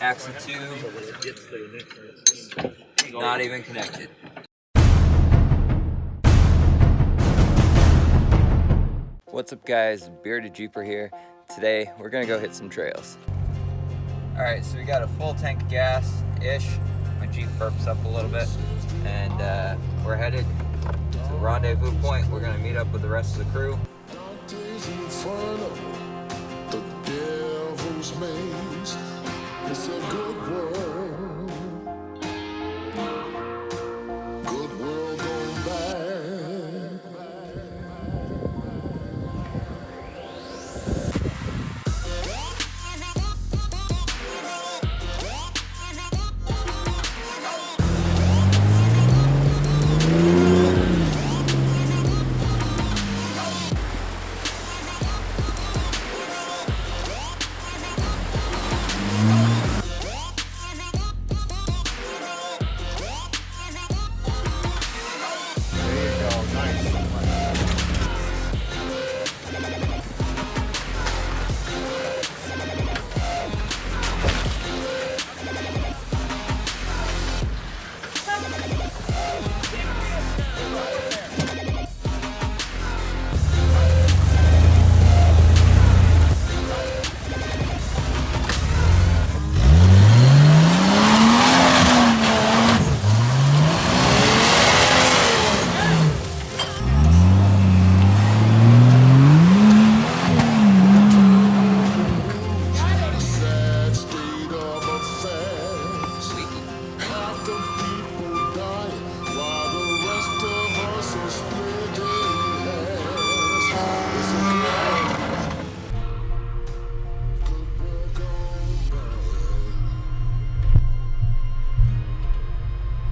Axle 2, not even connected. What's up guys, Bearded Jeeper here. Today we're gonna go hit some trails. Alright, so we got a full tank of gas-ish. My Jeep burps up a little bit. And we're headed to the rendezvous point. We're gonna meet up with the rest of the crew. The devil's maze is a good world. Good world gone bad.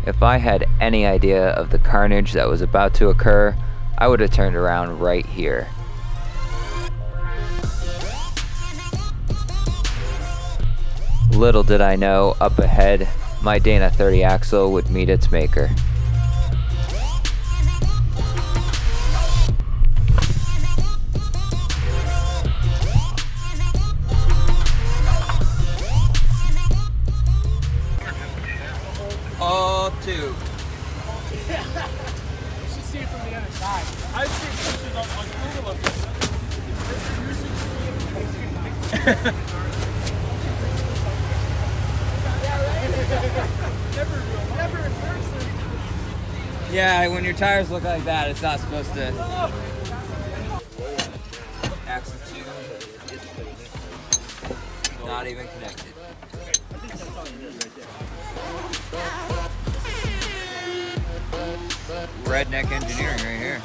If I had any idea of the carnage that was about to occur, I would have turned around right here. Little did I know, up ahead, my Dana 30 axle would meet its maker. All two. You should see it from the other side. I've seen pictures on Google of this. Never in person. Yeah, when your tires look like that, it's not supposed to. Axle 2, not even connected. Redneck engineering right here.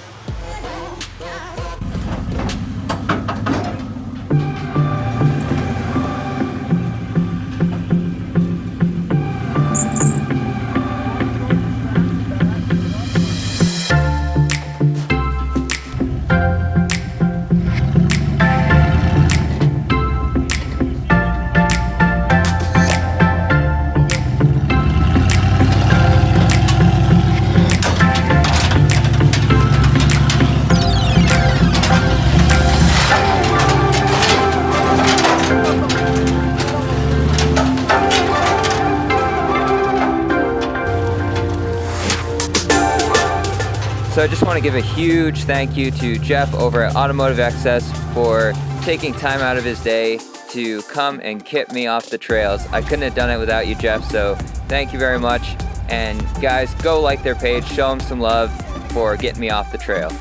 So I just want to give a huge thank you to Jeff over at Automotive Excess for taking time out of his day to come and kit me off the trails. I couldn't have done it without you, Jeff, so thank you very much. And guys, go like their page, show them some love for getting me off the trail.